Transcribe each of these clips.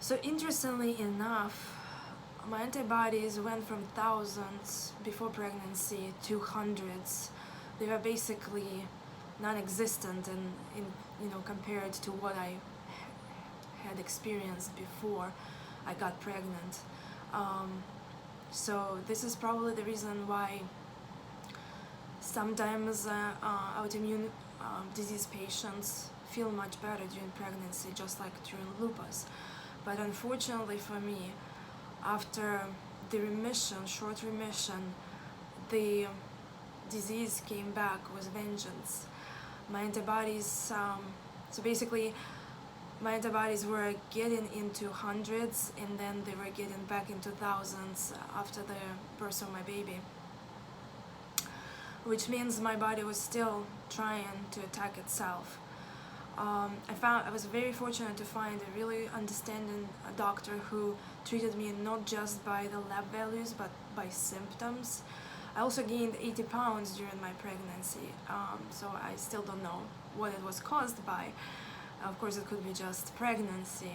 So interestingly enough, my antibodies went from thousands before pregnancy to hundreds. They were basically non-existent compared to what I had experienced before I got pregnant. So this is probably the reason why sometimes autoimmune disease patients feel much better during pregnancy, just like during lupus. But unfortunately for me, after the short remission, the disease came back with vengeance. My antibodies, so basically, my antibodies were getting into hundreds, and then they were getting back into thousands after the birth of my baby, which means my body was still trying to attack itself. I was very fortunate to find a really understanding doctor who treated me not just by the lab values but by symptoms. I also gained 80 pounds during my pregnancy, so I still don't know what it was caused by. Of course, it could be just pregnancy,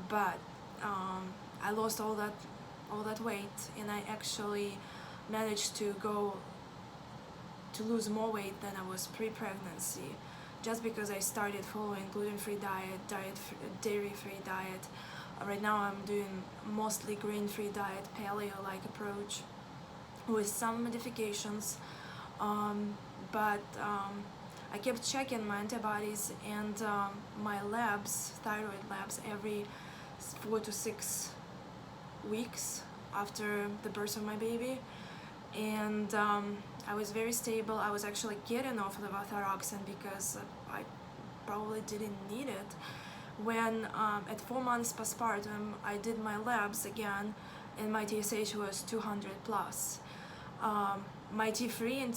but I lost all that weight, and I actually managed to lose more weight than I was pre-pregnancy, just because I started following gluten-free diet, dairy-free diet. Right now I'm doing mostly grain-free diet, paleo-like approach with some modifications, but I kept checking my antibodies and my thyroid labs, every 4 to 6 weeks after the birth of my baby, and I was very stable. I was actually getting off levothyroxine because I probably didn't need it. When at 4 months postpartum, I did my labs again, and my TSH was 200 plus. My T3 and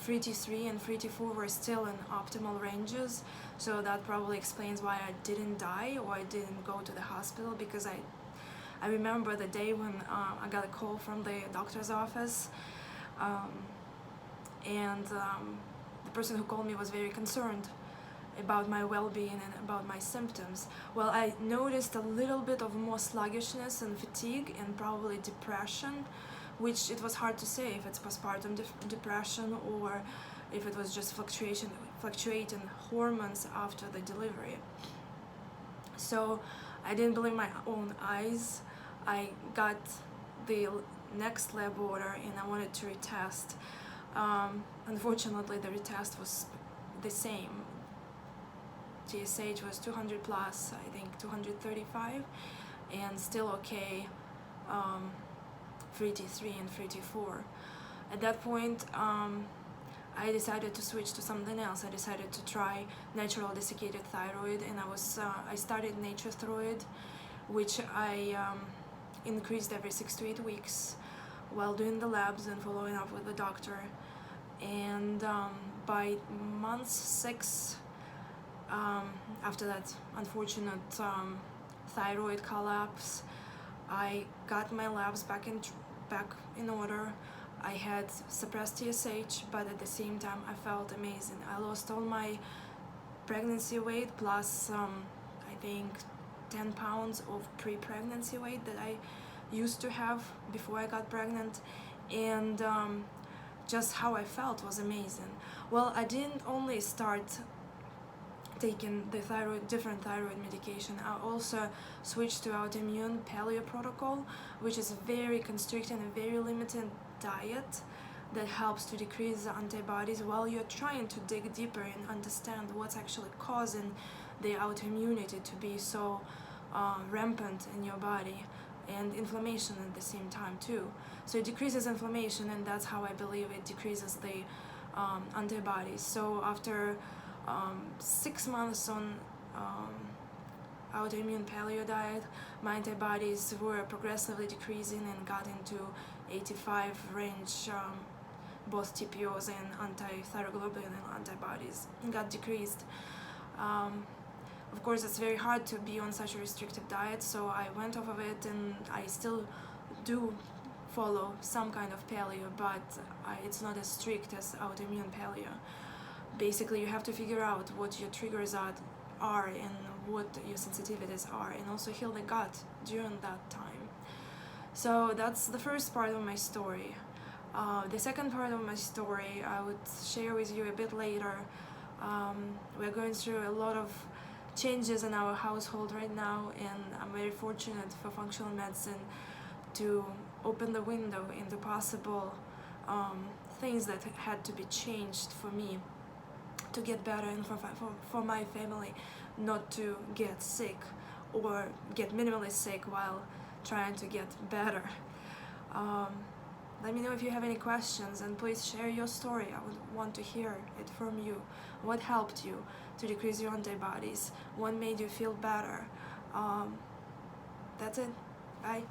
free T3 and free T4 were still in optimal ranges, so that probably explains why I didn't die or I didn't go to the hospital, because I remember the day when I got a call from the doctor's office, and the person who called me was very concerned about my well-being and about my symptoms. Well, I noticed a little bit of more sluggishness and fatigue and probably depression, which it was hard to say if it's postpartum depression or if it was just fluctuating hormones after the delivery. So I didn't believe my own eyes. I got the next lab order and I wanted to retest. Unfortunately, the retest was the same. TSH was 200 plus, I think 235, and still okay. Free T3 and free T4. At that point, I decided to switch to something else. I decided to try natural desiccated thyroid, and I started Nature-Throid, which I increased every 6 to 8 weeks while doing the labs and following up with the doctor. And by month 6, after that unfortunate thyroid collapse, I got my labs back in order. I had suppressed TSH, but at the same time I felt amazing. I lost all my pregnancy weight plus I think 10 pounds of pre-pregnancy weight that I used to have before I got pregnant, and just how I felt was amazing. Well, I didn't only start taking the different thyroid medication. I also switched to autoimmune paleo protocol, which is a very constricting and very limited diet that helps to decrease the antibodies while you're trying to dig deeper and understand what's actually causing the autoimmunity to be so rampant in your body, and inflammation at the same time too. So it decreases inflammation, and that's how I believe it decreases the antibodies. So after 6 months on autoimmune paleo diet, my antibodies were progressively decreasing and got into 85 range. Both TPOs and anti-thyroglobulin antibodies got decreased. Of course, it's very hard to be on such a restrictive diet, so I went off of it, and I still do follow some kind of paleo, but it's not as strict as autoimmune paleo. Basically, you have to figure out what your triggers are are and what your sensitivities are, and also heal the gut during that time. So that's the first part of my story. The second part of my story I would share with you a bit later. We're going through a lot of changes in our household right now, and I'm very fortunate for functional medicine to open the window into possible things that had to be changed for me to get better, and for my family not to get sick or get minimally sick while trying to get better. Let me know if you have any questions, and please share your story. I would want to hear it from you. What helped you to decrease your antibodies? What made you feel better? That's it. Bye.